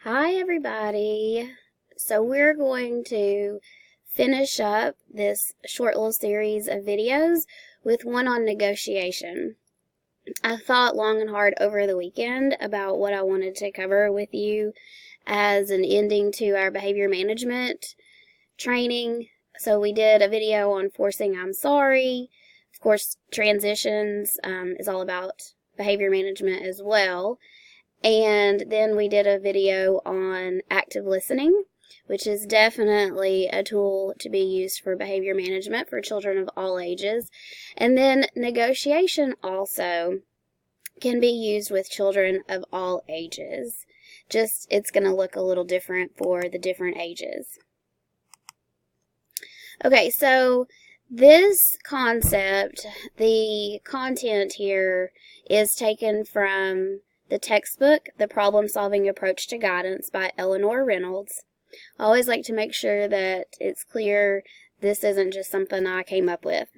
Hi, everybody. So, we're going to finish up this short little series of videos with one on negotiation. I thought long and hard over the weekend about what I wanted to cover with you as an ending to our behavior management training. So, we did a video on forcing I'm sorry. Of course, transitions is all about behavior management as well. And then we did a video on active listening, which is definitely a tool to be used for behavior management for children of all ages. And then negotiation also can be used with children of all ages. Just it's going to look a little different for the different ages. Okay, so this concept, the content here is taken from the textbook, The Problem-Solving Approach to Guidance by Eleanor Reynolds. I always like to make sure that it's clear this isn't just something I came up with.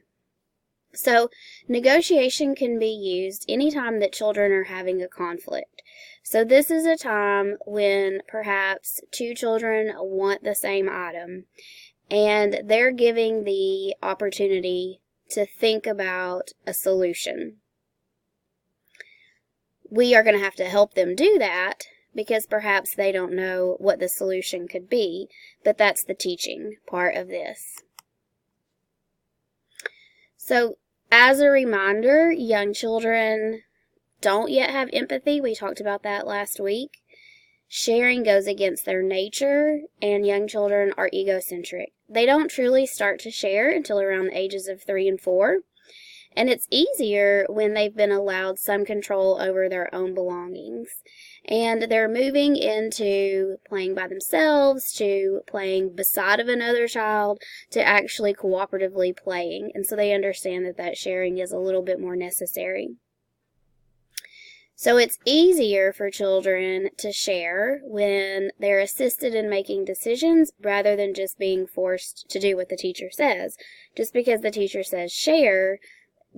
So, negotiation can be used anytime that children are having a conflict. So this is a time when perhaps two children want the same item, and they're giving the opportunity to think about a solution. We are going to have to help them do that because perhaps they don't know what the solution could be, but that's the teaching part of this. So, as a reminder, young children don't yet have empathy. We talked about that last week. Sharing goes against their nature, and young children are egocentric. They don't truly start to share until around the ages of 3 and 4. And it's easier when they've been allowed some control over their own belongings. And they're moving into playing by themselves, to playing beside of another child, to actually cooperatively playing. And so they understand that that sharing is a little bit more necessary. So it's easier for children to share when they're assisted in making decisions rather than just being forced to do what the teacher says. Just because the teacher says share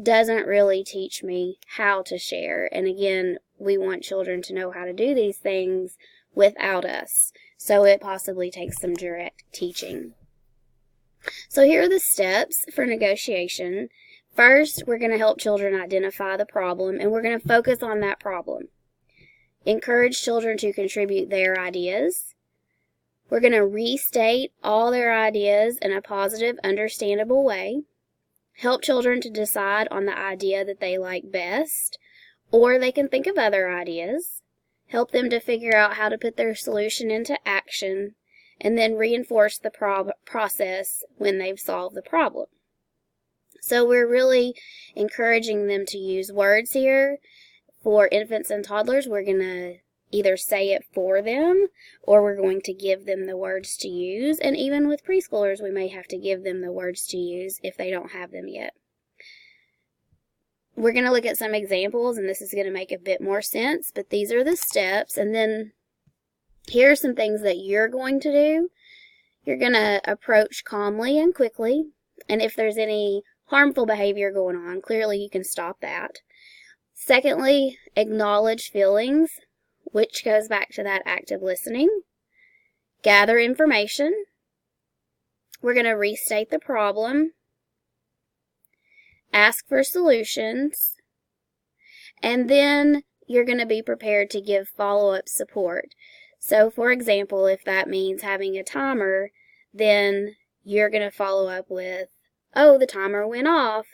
doesn't really teach me how to share. And again, we want children to know how to do these things without us. So it possibly takes some direct teaching. So here are the steps for negotiation. First, we're going to help children identify the problem, and we're going to focus on that problem. Encourage children to contribute their ideas. We're going to restate all their ideas in a positive, understandable way. Help children to decide on the idea that they like best, or they can think of other ideas. Help them to figure out how to put their solution into action, and then reinforce the process when they've solved the problem. So we're really encouraging them to use words here. For infants and toddlers, we're going to either say it for them, or we're going to give them the words to use. And even with preschoolers, we may have to give them the words to use if they don't have them yet. We're going to look at some examples, and this is going to make a bit more sense, but these are the steps. And then here are some things that you're going to do. You're going to approach calmly and quickly, and if there's any harmful behavior going on, clearly you can stop that. Secondly, acknowledge feelings, which goes back to that active listening. Gather information. We're going to restate the problem. Ask for solutions. And then you're going to be prepared to give follow-up support. So, for example, if that means having a timer, then you're going to follow up with, oh, the timer went off.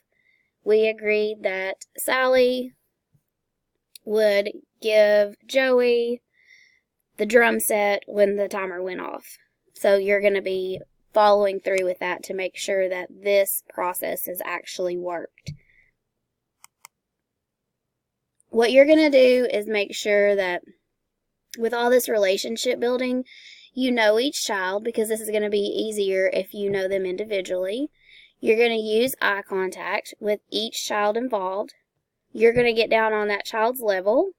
We agreed that Sally would give Joey the drum set when the timer went off. So you're going to be following through with that to make sure that this process has actually worked. What you're going to do is make sure that with all this relationship building, you know each child, because this is going to be easier if you know them individually. You're going to use eye contact with each child involved. You're going to get down on that child's level,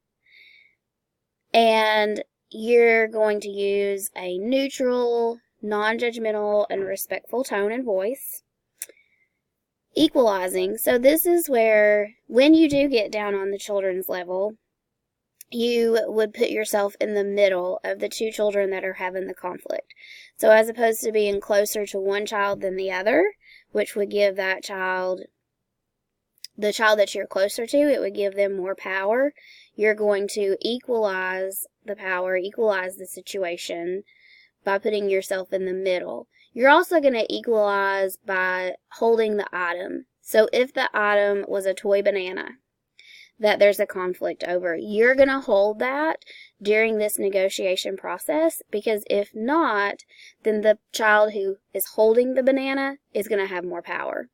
and you're going to use a neutral, non-judgmental, and respectful tone and voice. Equalizing. So this is where, when you do get down on the children's level, you would put yourself in the middle of the two children that are having the conflict. So as opposed to being closer to one child than the other, which would give that child, the child that you're closer to, it would give them more power. You're going to equalize the power, equalize the situation by putting yourself in the middle. You're also going to equalize by holding the item. So if the item was a toy banana that there's a conflict over, you're going to hold that during this negotiation process, because if not, then the child who is holding the banana is going to have more power.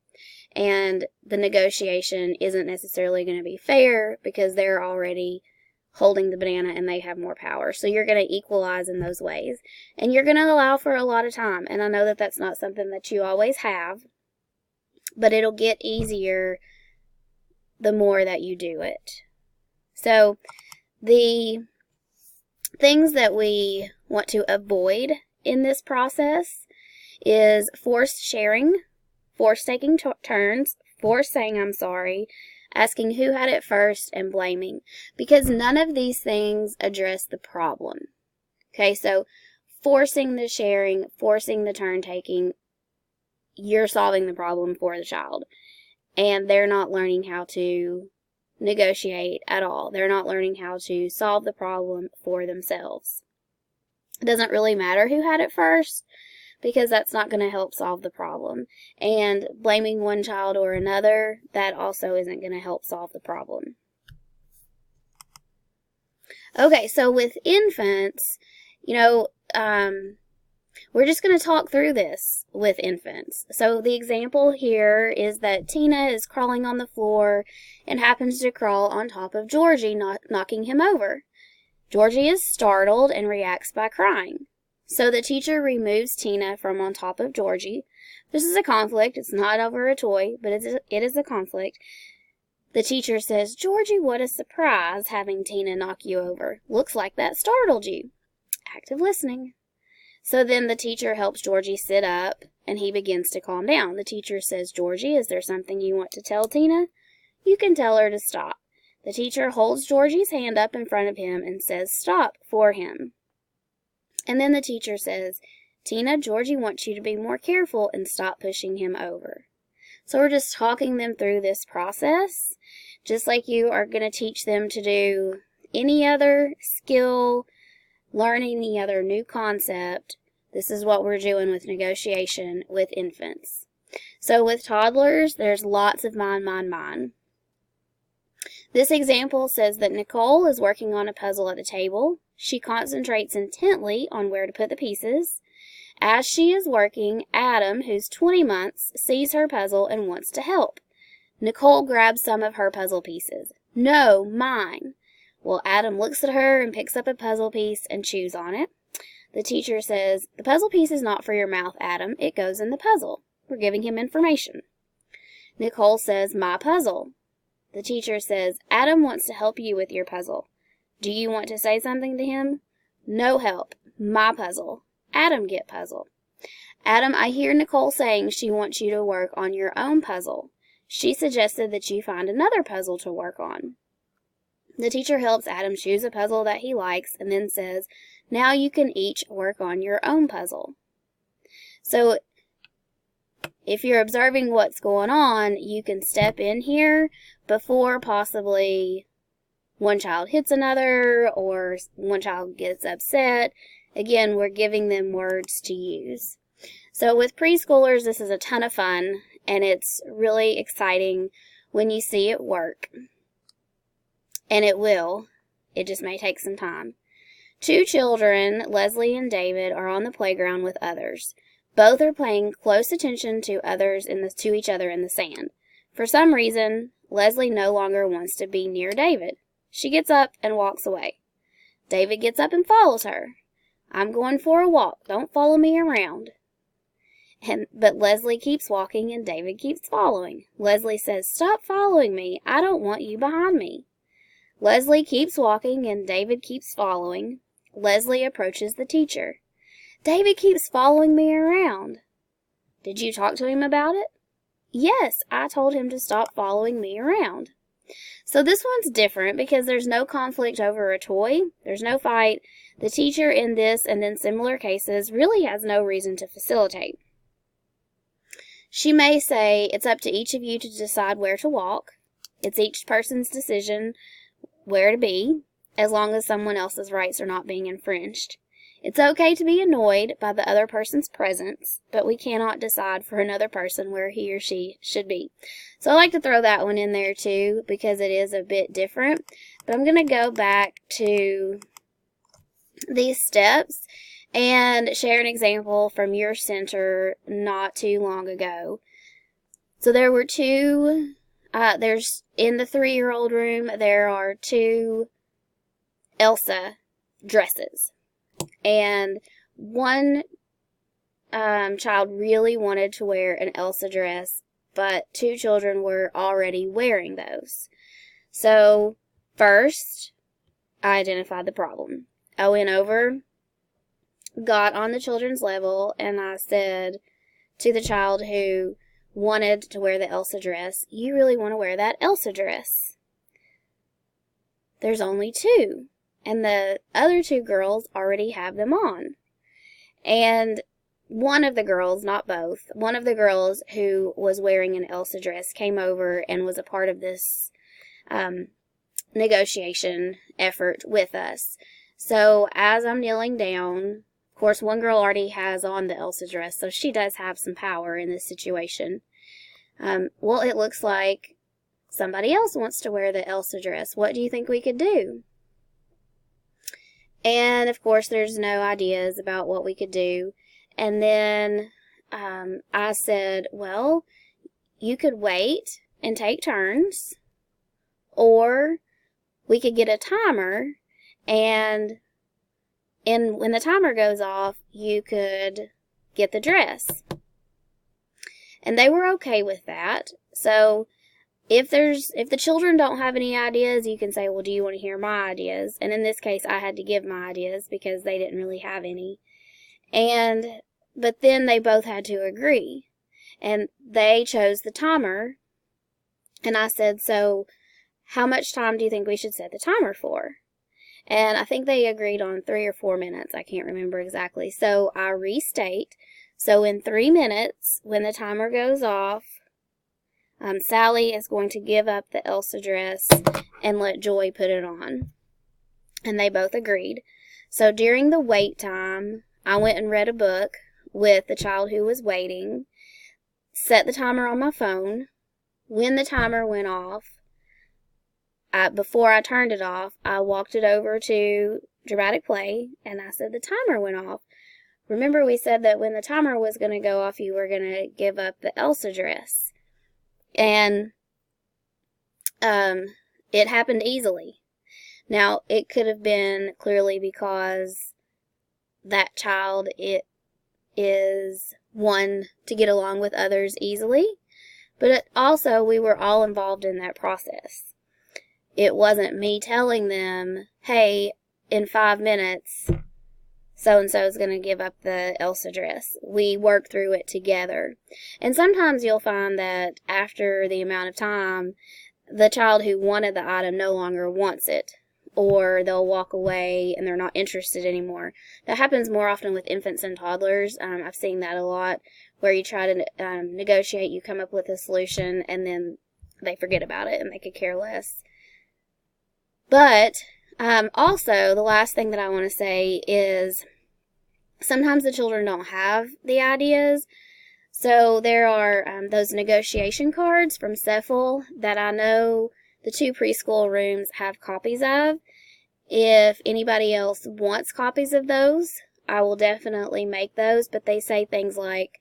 And the negotiation isn't necessarily going to be fair because they're already holding the banana and they have more power. So you're going to equalize in those ways. And you're going to allow for a lot of time. And I know that that's not something that you always have, but it'll get easier the more that you do it. So the things that we want to avoid in this process is forced sharing, forced taking turns, forced saying I'm sorry, asking who had it first, and blaming. Because none of these things address the problem. Okay, so forcing the sharing, forcing the turn taking, you're solving the problem for the child. And they're not learning how to negotiate at all. They're not learning how to solve the problem for themselves. It doesn't really matter who had it first, because that's not going to help solve the problem. And blaming one child or another, that also isn't going to help solve the problem. Okay, so with infants, we're just going to talk through this with infants. So the example here is that Tina is crawling on the floor and happens to crawl on top of Georgie, knocking him over. Georgie is startled and reacts by crying. So the teacher removes Tina from on top of Georgie. This is a conflict. It's not over a toy, but it is a conflict. The teacher says, "Georgie, what a surprise having Tina knock you over. Looks like that startled you." Active listening. So then the teacher helps Georgie sit up, and he begins to calm down. The teacher says, "Georgie, is there something you want to tell Tina?" You can tell her to stop. The teacher holds Georgie's hand up in front of him and says, "Stop," for him. And then the teacher says, "Tina, Georgie wants you to be more careful and stop pushing him over." So we're just talking them through this process, just like you are going to teach them to do any other skill, learn any other new concept. This is what we're doing with negotiation with infants. So with toddlers, there's lots of mine, mine, mine. This example says that Nicole is working on a puzzle at the table. She concentrates intently on where to put the pieces. As she is working, Adam, who's 20 months, sees her puzzle and wants to help. Nicole grabs some of her puzzle pieces. "No, mine." Well, Adam looks at her and picks up a puzzle piece and chews on it. The teacher says, "The puzzle piece is not for your mouth, Adam. It goes in the puzzle." We're giving him information. Nicole says, "My puzzle." The teacher says, "Adam wants to help you with your puzzle. Do you want to say something to him?" "No help. My puzzle. Adam get puzzle." "Adam, I hear Nicole saying she wants you to work on your own puzzle. She suggested that you find another puzzle to work on." The teacher helps Adam choose a puzzle that he likes and then says, "Now you can each work on your own puzzle." So if you're observing what's going on, you can step in here before possibly one child hits another or one child gets upset. Again, we're giving them words to use. So with preschoolers, this is a ton of fun, and it's really exciting when you see it work. And it will. It just may take some time. Two children, Leslie and David, are on the playground with others. Both are paying close attention to each other in the sand. For some reason, Leslie no longer wants to be near David. She gets up and walks away. David gets up and follows her. "I'm going for a walk. Don't follow me around." But Leslie keeps walking and David keeps following. Leslie says, "Stop following me. I don't want you behind me." Leslie keeps walking and David keeps following. Leslie approaches the teacher. "David keeps following me around." "Did you talk to him about it?" "Yes, I told him to stop following me around." So this one's different because there's no conflict over a toy. There's no fight. The teacher in this and then similar cases really has no reason to facilitate. She may say, it's up to each of you to decide where to walk. It's each person's decision where to be, as long as someone else's rights are not being infringed. It's okay to be annoyed by the other person's presence, but we cannot decide for another person where he or she should be. So I like to throw that one in there too, because it is a bit different. But I'm going to go back to these steps and share an example from your center not too long ago. So there were two, there's in the 3-year-old room, there are 2 Elsa dresses. And one child really wanted to wear an Elsa dress, but 2 children were already wearing those. So first, I identified the problem. I went over, got on the children's level, and I said to the child who wanted to wear the Elsa dress, you really want to wear that Elsa dress. There's only 2. And the other 2 girls already have them on. And one of the girls, not both, one of the girls who was wearing an Elsa dress came over and was a part of this negotiation effort with us. So as I'm kneeling down, of course, one girl already has on the Elsa dress, so she does have some power in this situation. Well, it looks like somebody else wants to wear the Elsa dress. What do you think we could do? And, of course, there's no ideas about what we could do. And then I said, well, you could wait and take turns, or we could get a timer, and when the timer goes off, you could get the dress. And they were okay with that. So if the children don't have any ideas, you can say, well, do you want to hear my ideas? And in this case, I had to give my ideas because they didn't really have any. But then they both had to agree. And they chose the timer. And I said, so how much time do you think we should set the timer for? And I think they agreed on 3 or 4 minutes. I can't remember exactly. So I restate. So in 3 minutes, when the timer goes off, Sally is going to give up the Elsa dress and let Joy put it on. And they both agreed. So during the wait time, I went and read a book with the child who was waiting, set the timer on my phone. When the timer went off, before I turned it off, I walked it over to Dramatic Play, and I said the timer went off. Remember, we said that when the timer was going to go off, you were going to give up the Elsa dress. And it happened easily. Now, it could have been clearly because that child is one to get along with others easily, but also we were all involved in that process. It wasn't me telling them, hey, in 5 minutes, so-and-so is going to give up the Elsa dress. We worked through it together. And sometimes you'll find that after the amount of time, the child who wanted the item no longer wants it, or they'll walk away and they're not interested anymore. That happens more often with infants and toddlers. I've seen that a lot, where you try to negotiate, you come up with a solution, and then they forget about it and they could care less. But also, the last thing that I want to say is sometimes the children don't have the ideas. So there are those negotiation cards from CEFL that I know the 2 preschool rooms have copies of. If anybody else wants copies of those, I will definitely make those. But they say things like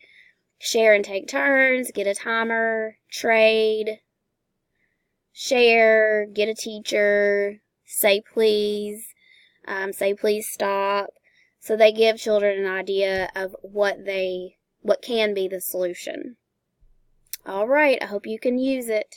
share and take turns, get a timer, trade, share, get a teacher, say please stop. So they give children an idea of what can be the solution. All right, I hope you can use it.